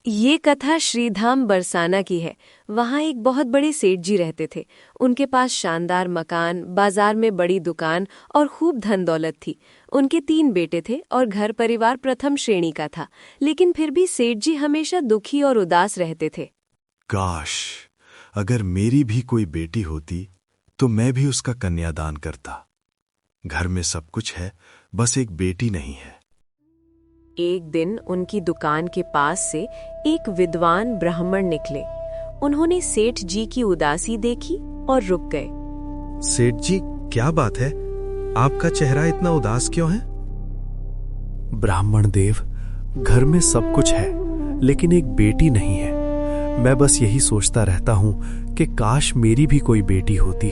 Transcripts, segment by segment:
ये कथा श्रीधाम बरसाना की है। वहाँ एक बहुत बड़े सेठ जी रहते थे। उनके पास शानदार मकान, बाजार में बड़ी दुकान और खूब धन दौलत थी। उनके 3 बेटे थे और घर परिवार प्रथम श्रेणी का था, लेकिन फिर भी सेठ जी हमेशा दुखी और उदास रहते थे। काश अगर मेरी भी कोई बेटी होती तो मैं भी उसका कन्यादान करता। घर में सब कुछ है, बस एक बेटी नहीं है। एक दिन उनकी दुकान के पास से एक विद्वान ब्राह्मण निकले। उन्होंने सेठ जी की उदासी देखी और रुक गए। सेठ जी, क्या बात है? आपका चेहरा इतना उदास क्यों है? ब्राह्मण देव, घर में सब कुछ है, लेकिन एक बेटी नहीं है। मैं बस यही सोचता रहता हूं कि काश मेरी भी कोई बेटी होती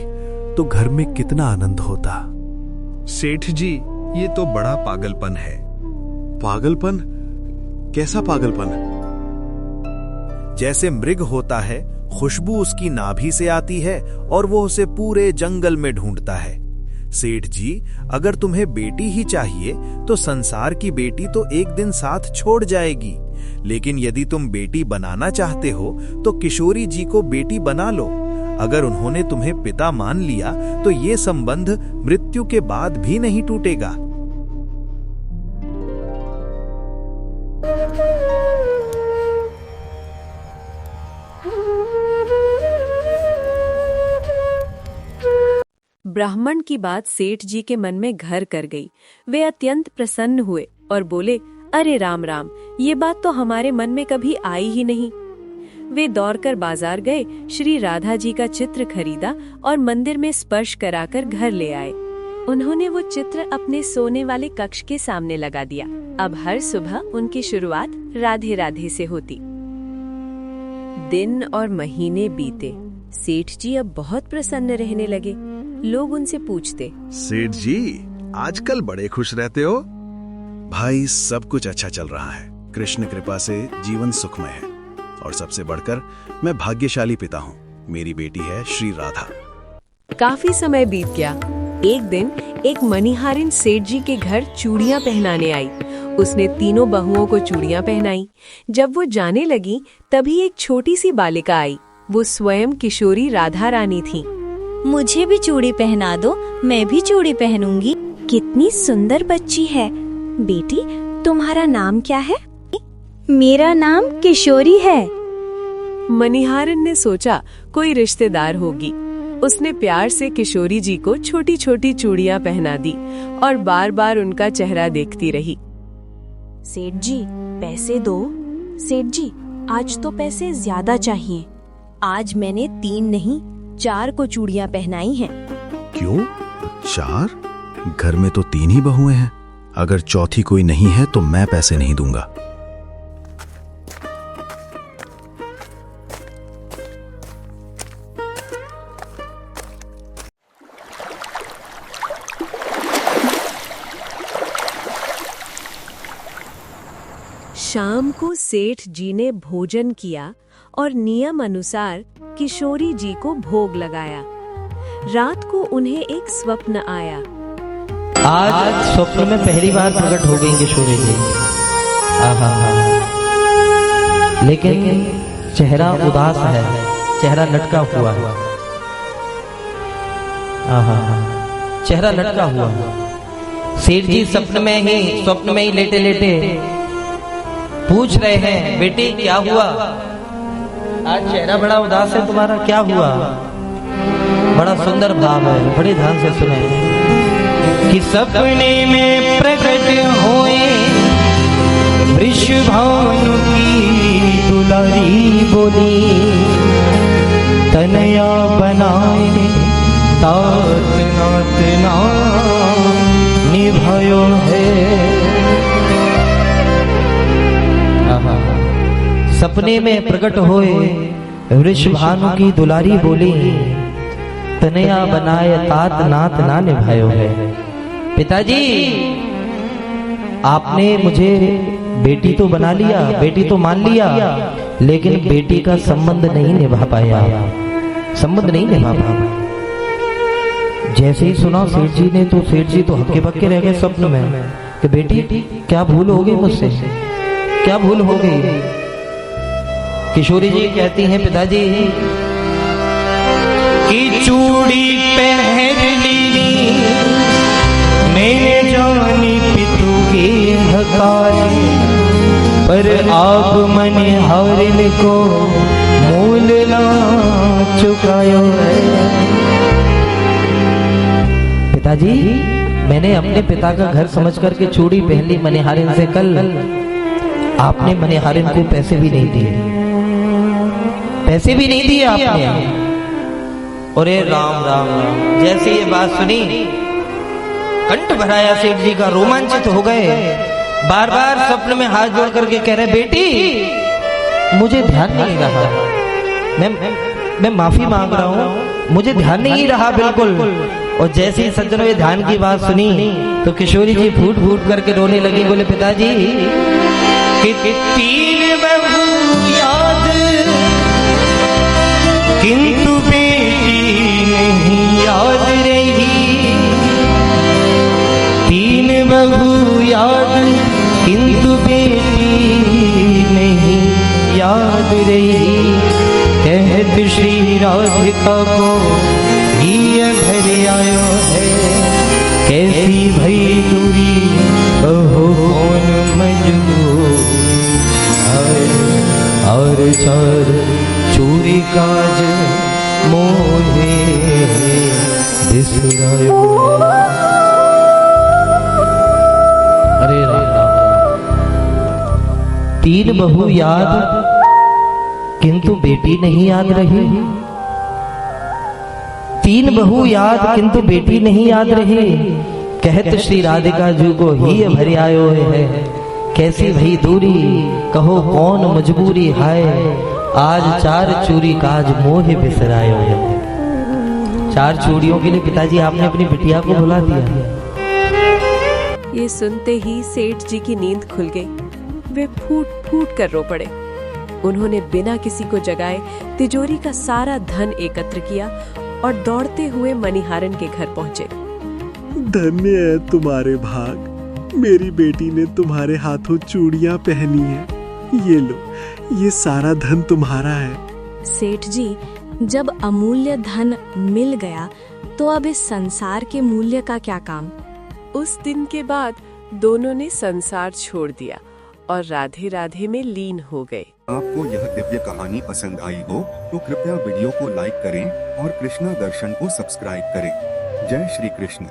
तो घर में कितना आनंद होता। सेठ जी, ये तो बड़ा पागलपन है। पागलपन? कैसा पागलपन? जैसे मृग होता है, खुशबू उसकी नाभि से आती है और वो उसे पूरे जंगल में ढूंढता है। सेठ जी, अगर तुम्हें बेटी ही चाहिए तो संसार की बेटी तो एक दिन साथ छोड़ जाएगी, लेकिन यदि तुम बेटी बनाना चाहते हो तो किशोरी जी को बेटी बना लो। अगर उन्होंने तुम्हें पिता मान लिया तो ये संबंध मृत्यु के बाद भी नहीं टूटेगा। ब्राह्मण की बात सेठ जी के मन में घर कर गई। वे अत्यंत प्रसन्न हुए और बोले, अरे राम राम, ये बात तो हमारे मन में कभी आई ही नहीं। वे दौड़कर बाजार गए, श्री राधा जी का चित्र खरीदा और मंदिर में स्पर्श कराकर घर ले आए। उन्होंने वो चित्र अपने सोने वाले कक्ष के सामने लगा दिया। अब हर सुबह उनकी शुरुआत राधे राधे से होती। दिन और महीने बीते। सेठ जी अब बहुत प्रसन्न रहने लगे। लोग उनसे पूछते, सेठ जी, आजकल बड़े खुश रहते हो। भाई, सब कुछ अच्छा चल रहा है। कृष्ण कृपा से जीवन सुखमय है और सबसे बढ़कर मैं भाग्यशाली पिता हूँ। मेरी बेटी है श्री राधा। काफी समय बीत गया। एक दिन एक मणिहारिन सेठ जी के घर चूड़ियां पहनाने आई। उसने तीनों बहुओं को चूड़ियां पहनाई। जब वो जाने लगी तभी एक छोटी सी बालिका आई। वो स्वयं किशोरी राधा रानी थी। मुझे भी चूड़ी पहना दो, मैं भी चूड़ी पहनूंगी। कितनी सुंदर बच्ची है। बेटी, तुम्हारा नाम क्या है? मेरा नाम किशोरी है। मणिहारिन ने सोचा कोई रिश्तेदार होगी। उसने प्यार से किशोरी जी को छोटी छोटी चूड़ियां पहना दी और बार बार उनका चेहरा देखती रही। सेठ जी, पैसे दो। सेठ जी, आज तो पैसे ज्यादा चाहिए। आज मैंने 3 नहीं 4 को चूड़ियां पहनाई हैं। क्यों 4? घर में तो 3 ही बहुएं हैं। अगर चौथी कोई नहीं है तो मैं पैसे नहीं दूंगा। शाम को सेठ जी ने भोजन किया और नियम अनुसार किशोरी जी को भोग लगाया। रात को उन्हें एक स्वप्न आया। आज स्वप्न में पहली बार प्रकट हो गई किशोरी जी। लेकिन चेहरा उदास है, चेहरा लटका हुआ है। चेहरा लटका हुआ। सेठ जी स्वप्न में ही लेटे लेटे पूछ रहे हैं, बेटी क्या हुआ? आज चेहरा बड़ा उदास है तुम्हारा, क्या हुआ? बड़ा सुंदर भाव है, बड़े ध्यान से सुने। कि सपने में प्रकट हुए वृषभानु की दुलारी बोली, तनया बनाए तात नात ना निभायो है। सपने में प्रकट होए वृषभानु की दुलारी बोली, तनया बनाए तात नात ना निभायो है। पिताजी, आपने मुझे बेटी तो बना लिया, बेटी तो मान लिया, लेकिन बेटी का संबंध नहीं निभा पाया, संबंध नहीं निभा पाया। जैसे ही सुना सेठ जी ने तो सेठ जी तो हक्के बक्के रह गए स्वप्न में कि बेटी क्या भूल हो गई मुझसे, क्या भूल हो गई? किशोरी जी कहती हैं पिताजी कि चूड़ी पहन ली मैंने जानी पितु के हकारे, पर आप मनिहारिन को मूल ना चुकायो है। पिताजी मैंने अपने पिता का घर समझ करके चूड़ी पहन ली मनिहारिन से, कल आपने मनिहारिन को पैसे भी नहीं दिए, पैसे भी नहीं दिए आपने। और ये राम राम राम, जैसे ये बात सुनी कंठ भराया सेठ जी का, रोमांचित हो गए, बार बार स्वप्न में हाथ जोड़ करके कह रहे बेटी मुझे ध्यान नहीं रहा, मैं माफी मांग रहा हूँ, मुझे ध्यान नहीं रहा बिल्कुल। और जैसे ही सज्जनों ये ध्यान की बात सुनी तो किशोरी जी फूट फूट करके रोने लगी, बोले पिताजी कि तीन बहू याद किंतु बेटी नहीं याद रही, तीन बहू याद किंतु बेटी नहीं याद रही, कहत श्री राधिका को ये भर आयो है, कैसी भई दूरी कहो कौन मजबूर, और चार चूरी काज मोहे बिसरायो। अरे राम राम, तीन बहू याद किंतु बेटी नहीं याद रही, तीन बहू याद किंतु बेटी नहीं याद रही, कहत श्री राधिका जी को ही भर आयो है, कैसी भई दूरी कहो कौन मजबूरी हाय, आज चार चूरी काज मोह बिसरायो है। चार चूड़ियों के लिए पिताजी आपने अपनी बिटिया को बुला दिया। ये सुनते ही सेठ जी की नींद खुल गई, वे फूट फूट कर रो पड़े। उन्होंने बिना किसी को जगाए तिजोरी का सारा धन एकत्र किया और दौड़ते हुए मनिहारन के घर पहुंचे। धन्य है तुम्हारे भाग, मेरी बेटी ने तुम्हारे हाथों चूड़ियां पहनी है, ये लो, ये सारा धन तुम्हारा है। सेठ जी जब अमूल्य धन मिल गया तो अब इस संसार के मूल्य का क्या काम। उस दिन के बाद दोनों ने संसार छोड़ दिया और राधे राधे में लीन हो गए। आपको यह दिव्य कहानी पसंद आई हो तो कृपया वीडियो को लाइक करें और कृष्णा दर्शन को सब्सक्राइब करें। जय श्री कृष्ण।